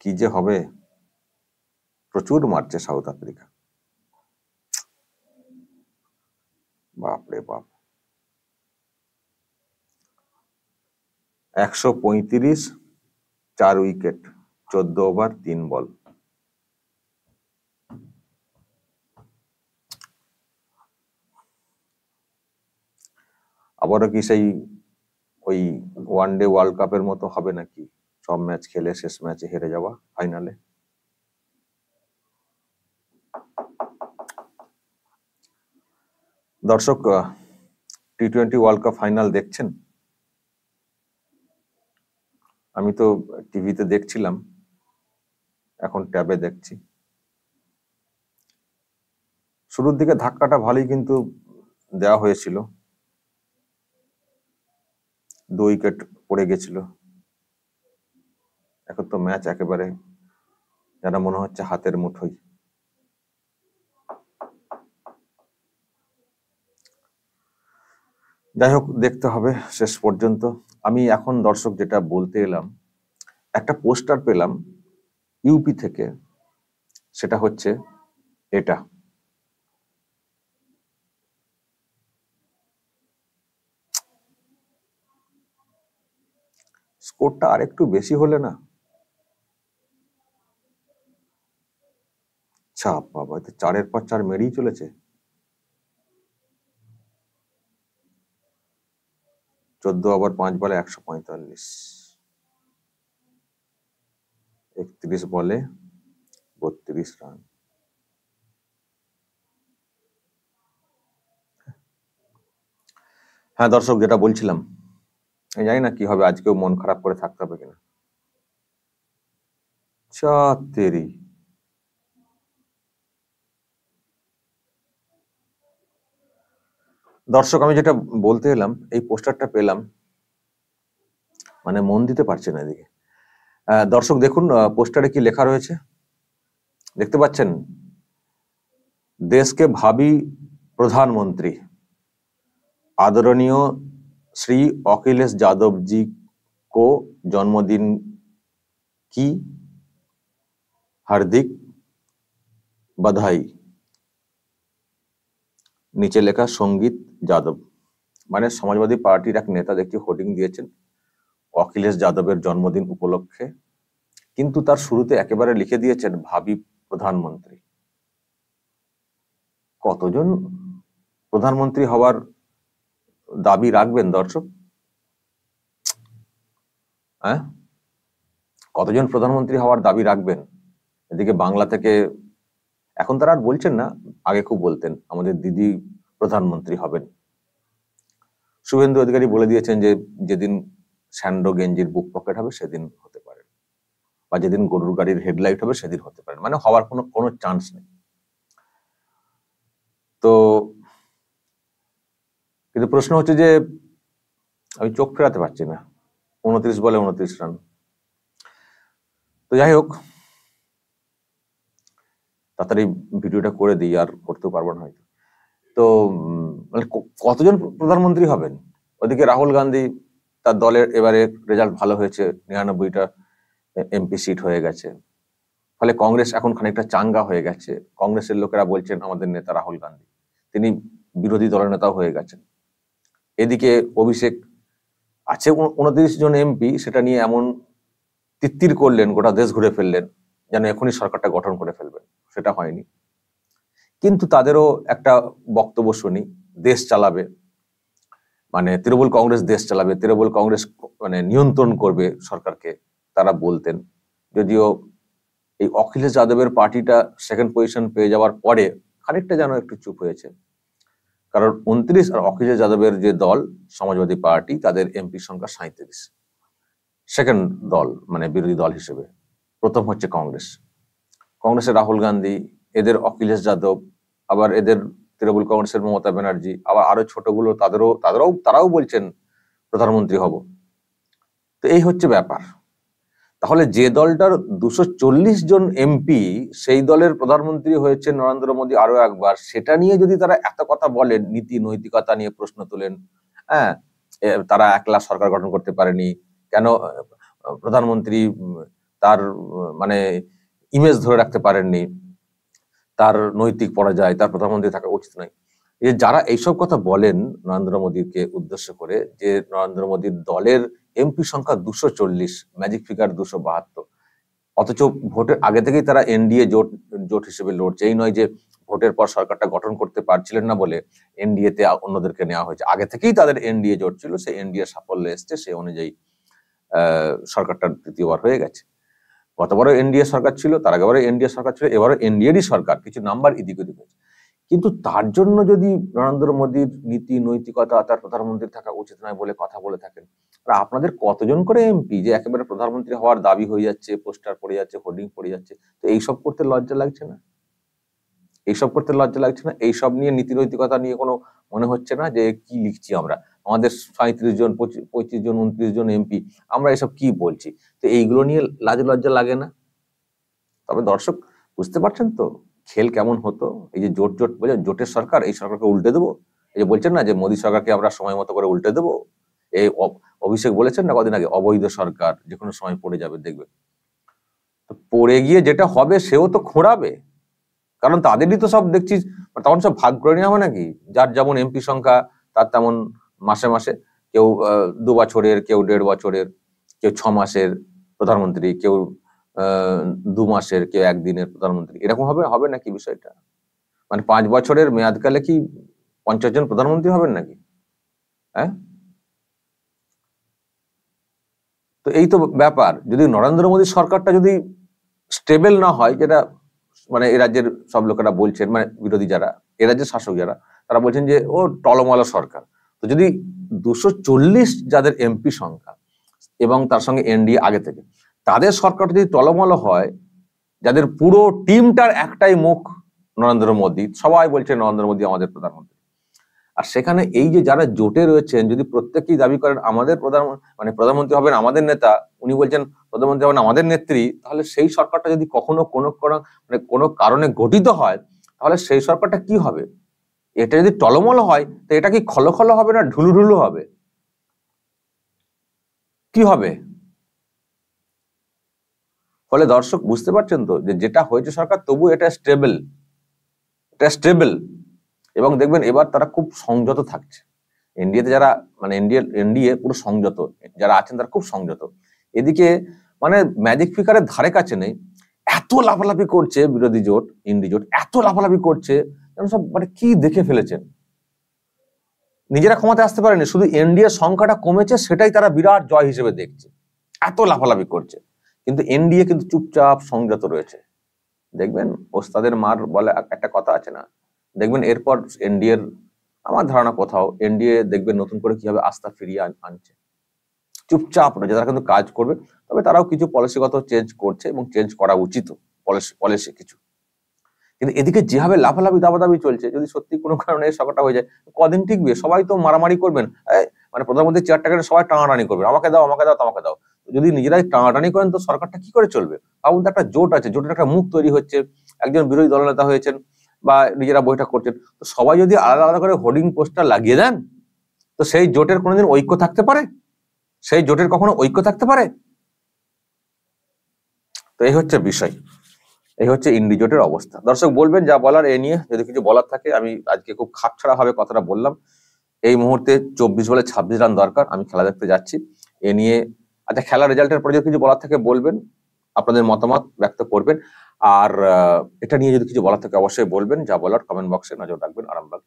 কি যে হবে, প্রচুর মারছে সাউথ আফ্রিকা, বাপরে বাপ। 135, 4 উইকেট, 14 ওভার 3 বল। আবারও কি সেই ওই ওয়ানডে ওয়ার্ল্ড কাপের মতো হবে নাকি, সব ম্যাচ খেলে শেষ ম্যাচে হেরে যাওয়া ফাইনালে? দর্শক, টি-20 ওয়ার্ল্ড কাপ ফাইনাল দেখছেন? আমি তো টিভিতে দেখছিলাম, এখন ট্যাবে দেখছি। শুরুর দিকে ধাক্কাটা ভালোই কিন্তু দেওয়া হয়েছিল, 2 উইকেট পড়ে গেছিল। এখন তো ম্যাচ একেবারে যেন মনে হচ্ছে হাতের মুঠোয়। যাই হোক, দেখতে হবে শেষ পর্যন্ত। আমি এখন দর্শক যেটা বলতে এলাম, একটা পোস্টার পেলাম ইউপি থেকে, সেটা হচ্ছে এটা। স্কোরটা আর একটু বেশি হলে না, চাপ বাবা, 4-এর পর 4 মেরেই চলেছে। 14 ওভার 5 বলে 145, 31 বলে 32 রান। হ্যাঁ দর্শক, যেটা বলছিলাম, আমি জানি না কি হবে, আজকেও মন খারাপ করে থাকতে হবে কিনা। তেরি, দর্শক আমি যেটা বলতে এলাম, এই পোস্টারটা পেলাম, মানে মন দিতে পারছে না এদিকে। দর্শক দেখুন, পোস্টারে কি লেখা রয়েছে দেখতে পাচ্ছেন? देश के भावी प्रधानमंत्री आदरणीय श्री अखिलेश यादव जी को जन्मदिन की हार्दिक बधाई। नीचे लेखा संगीत यादव, মানে সমাজবাদী পার্টির এক নেতা দেখি হোর্ডিং দিয়েছেন অখিলেশ যাদবের জন্মদিন উপলক্ষে, কিন্তু তার শুরুতে একেবারে লিখে দিয়েছেন ভাবি প্রধানমন্ত্রী। কতজন প্রধানমন্ত্রী হওয়ার দাবি রাখবেন দর্শক? হ্যাঁ, কতজন প্রধানমন্ত্রী হওয়ার দাবি রাখবেন? এদিকে বাংলা থেকে এখন তারা আর বলছেন না, আগে খুব বলতেন আমাদের দিদি প্রধানমন্ত্রী হবেন। শুভেন্দু অধিকারী বলে দিয়েছেন যে যেদিন স্যান্ডো গেঞ্জির বুক পকেট হবে সেদিন হতে পারে, বা যেদিন গরুর গাড়ির হেডলাইট হবে সেদিন হতে পারে, মানে হওয়ার কোনো চান্স নেই। তো কিন্তু প্রশ্ন হচ্ছে যে আমি চোখ ফেরাতে পারছি না, 29 বলে 29 রান। তো যাই হোক, তাড়াতাড়ি ভিডিওটা করে দিই, আর করতেও পারবো না হয়তো। তো মানে কতজন প্রধানমন্ত্রী হবেন? ওদিকে রাহুল গান্ধী, তার দলের এবারে রেজাল্ট ভালো হয়েছে, 99টা এমপি সিট হয়ে গেছে, ফলে কংগ্রেস এখন খানিকটা চাঙ্গা হয়ে গেছে। কংগ্রেসের লোকেরা বলছেন আমাদের নেতা রাহুল গান্ধী, তিনি বিরোধী দলের নেতাও হয়ে গেছেন। এদিকে অভিষেক আছে 29 জন এমপি, সেটা নিয়ে এমন তিত্তির করলেন, গোটা দেশ ঘুরে ফেললেন যেন এখনই সরকারটা গঠন করে ফেলবেন, সেটা হয়নি। কিন্তু তাদেরও একটা বক্তব্য শুনি, দেশ চালাবে, মানে তৃণমূল কংগ্রেস দেশ চালাবে, তৃণমূল কংগ্রেস মানে নিয়ন্ত্রণ করবে সরকারকে, তারা বলতেন। যদিও এই অখিলেশ যাদবের পার্টিটা সেকেন্ড পজিশন পেয়ে যাওয়ার পরে খানিকটা যেন একটু চুপ হয়েছে, কারণ 29 আর অখিলেশ যাদবের যে দল সমাজবাদী পার্টি, তাদের এমপি সংখ্যা 37, সেকেন্ড দল মানে বিরোধী দল হিসেবে। প্রথম হচ্ছে কংগ্রেস, কংগ্রেসের রাহুল গান্ধী, এদের অখিলেশ যাদব, আবার এদের তৃণমূল কংগ্রেসের মমতা ব্যানার্জি, আবার আরো ছোটগুলো তারাও বলছেন প্রধানমন্ত্রী হব। তো এই হচ্ছে ব্যাপার। তাহলে যে দলটার 240 জন এমপি, সেই দলের প্রধানমন্ত্রী হয়েছে নরেন্দ্র মোদী আরো একবার, সেটা নিয়ে যদি তারা এত কথা বলেন, নীতি নৈতিকতা নিয়ে প্রশ্ন তোলেন, হ্যাঁ তারা একলা সরকার গঠন করতে পারেনি কেন, প্রধানমন্ত্রী তার মানে ইমেজ ধরে রাখতে পারেননি, তার নৈতিক পরাজয়, তার প্রধানমন্ত্রী থাকা উচিত নয়। এই যারা এইসব কথা বলেন নরেন্দ্র মোদীকে উদ্দেশ্য করে, যে নরেন্দ্র মোদীর দলের এমপি সংখ্যা 240, ম্যাজিক ফিগার 272, অথচ ভোটের আগে থেকেই তারা এনডিএ জোট হিসেবে লড়ছে। এই নয় যে ভোটের পর সরকারটা গঠন করতে পারছিলেন না বলে এনডিএ তে অন্যদেরকে নেওয়া হয়েছে, আগে থেকেই তাদের এনডিএ জোট ছিল, সেই এনডিএ সাফল্য এসছে, সেই অনুযায়ী সরকারটা তৃতীয়বার হয়ে গেছে। গতবারও এনডিএ সরকার ছিল, তার আগেবারও এনডিএ সরকার ছিল, এবারও এনডিএরই সরকার, কিছু নাম্বার এদিক ওদিক হয়েছে। কিন্তু তার জন্য যদি নরেন্দ্র মোদীর নীতি নৈতিকতা, তার প্রধানমন্ত্রী থাকা উচিত নয় বলে কথা বলে থাকেন, আর আপনাদের কতজন করে এমপি যে একেবারে প্রধানমন্ত্রী হওয়ার দাবি হয়ে যাচ্ছে, পোস্টার পড়ে যাচ্ছে, হোর্ডিং পড়ে যাচ্ছে, তো এইসব করতে লজ্জা লাগছে না? এইসব করতে লজ্জা লাগছে না? এইসব নিয়ে নীতি নৈতিকতা নিয়ে কোনো মনে হচ্ছে না যে কি লিখছি আমরা, আমাদের 37 জন 25 জন 29 জন এমপি, আমরা এসব কি বলছি? তো এইগুলো নিয়ে লাজ লজ্জা লাগে না? তবে দর্শক বুঝতে পারছেন তো খেল কেমন হতো? এই যে জোট বলে জোটের সরকার, এই সরকারকে উল্টে দেবো, এই যে বলছেন না যে মোদী সরকারকে আমরা সময় মতো করে উল্টে দেবো, এই অভিষেক বলেছেন না কদিন আগে, অবৈধ সরকার যে কোনো সময় পড়ে যাবে, দেখবে। তো পড়ে গিয়ে যেটা হবে সেও তো খোঁড়াবে, কারণ তাদেরই তো সব দেখছি, তখন সব ভাগ করে নেওয়া হবে নাকি? যার যেমন এমপি সংখ্যা তার তেমন মাসে মাসে, কেউ 2 বছরের, কেউ 1.5 বছরের, কেউ 6 মাসের প্রধানমন্ত্রী, কেউ 2 মাসের, কেউ 1 দিনের প্রধানমন্ত্রী, এরকম হবে নাকি বিষয়টা? মানে 5 বছরের মেয়াদকালে কি 50 জন প্রধানমন্ত্রী হবেন নাকি? হ্যাঁ, তো এই তো ব্যাপার। যদি নরেন্দ্র মোদী সরকারটা যদি স্টেবল না হয়, যেটা মানে এ রাজ্যের সব লোকেরা বলছেন, মানে বিরোধী যারা, এ রাজ্যের শাসক যারা, তারা বলছেন যে ও টলমল সরকার। তো যদি 240 যাদের এমপি সংখ্যা এবং তার সঙ্গে এনডিএ আগে থেকে, তাদের সরকার যদি টলমল হয়, যাদের পুরো টিমটার একটাই মুখ নরেন্দ্র মোদী, সবাই বলছে নরেন্দ্র মোদী আমাদের প্রধানমন্ত্রী, আর সেখানে এই যে যারা জোটে রয়েছেন যদি প্রত্যেকেই দাবি করেন আমাদের প্রধানমন্ত্রী হবেন আমাদের নেতা, উনি বলছেন প্রধানমন্ত্রী হবেন আমাদের নেত্রী, তাহলে সেই সরকারটা যদি কখনো কোনো কারণে গঠিত হয়, তাহলে সেই সরকারটা কি হবে? এটা যদি টলমল হয়, তো এটা কি খলখল হবে না ঢুলুঢুলু হবে? কি হবে? ফলে দর্শক বুঝতে পারছেন তো যে যেটা হয়েছে সরকার, তবু এটা স্টেবল, এবং দেখবেন এবার তারা খুব সংযত থাকছে। এনডিএতে যারা, মানে এনডিএ পুরো সংযত, যারা আছেন তারা খুব সংযত। এদিকে মানে ম্যাজিক ফিগারের ধারে কাছে নেই, এত লাফালাফি করছে বিরোধী জোট, ইন্ডি জোট এত লাফালাফি করছে, সব মানে কি দেখে ফেলেছেন, নিজেরা ক্ষমতায় আসতে পারেনি, শুধু এনডিএ সংখ্যাটা কমেছে সেটাই তারা বিরাট জয় হিসেবে দেখছে, এত লাফালাফি করছে। কিন্তু এনডিএ কিন্তু চুপচাপ সংযত রয়েছে। দেখবেন ওস্তাদের মার বলে একটা কথা আছে না, দেখবেন এরপর এনডিএ আমার ধারণা কোথাও এনডিএ দেখবেন নতুন করে কিভাবে আস্থা ফিরিয়ে আনছে, চুপচাপ রয়েছে, তারা কিন্তু কাজ করবে। তবে তারাও কিছু পলিসিগত চেঞ্জ করছে এবং চেঞ্জ করা উচিত পলিসি কিছু। কিন্তু এদিকে যেভাবে লাফালাফি দাবাদাবি চলছে, যদি সত্যি কোনো কারণে সরকারটা হয়ে যায়, কদিন টিকবে? সবাই তো মারামারি করবেন, মানে প্রধানমন্ত্রী চেয়ারটাকে সবাই টানাটানি করবেন, আমাকে দাও তোমাকে দাও। যদি নিজেরাই টানাটানি করেন তো সরকারটা কি করে চলবে? ভাবুন তো, একটা জোট আছে, জোটের একটা মুখ তৈরি হচ্ছে, একজন বিরোধী দলনেতা হয়েছেন বা নিজেরা বৈঠক করছেন, তো সবাই যদি আলাদা আলাদা করে হোর্ডিং পোস্টার লাগিয়ে দেন, তো সেই জোটের কোনোদিন ঐক্য থাকতে পারে? সেই জোটের কখনো ঐক্য থাকতে পারে? তো এই হচ্ছে বিষয়, এই হচ্ছে ইন্ডি জোটের অবস্থা। দর্শক বলবেন যা বলার এ নিয়ে, যদি কিছু বলার থাকে। আমি আজকে খুব খাপছাড়া ভাবে কথাটা বললাম। এই মুহূর্তে 24 বলে 26 রান দরকার, আমি খেলা দেখতে যাচ্ছি। এ নিয়ে আচ্ছা, খেলার রেজাল্টের পরে যদি কিছু বলার থাকে বলবেন, আপনাদের মতামত ব্যক্ত করবেন। আর এটা নিয়ে যদি কিছু বলার থাকে অবশ্যই বলবেন, যা বলার কমেন্ট বক্সে নজর রাখবেন। আরামবাগ।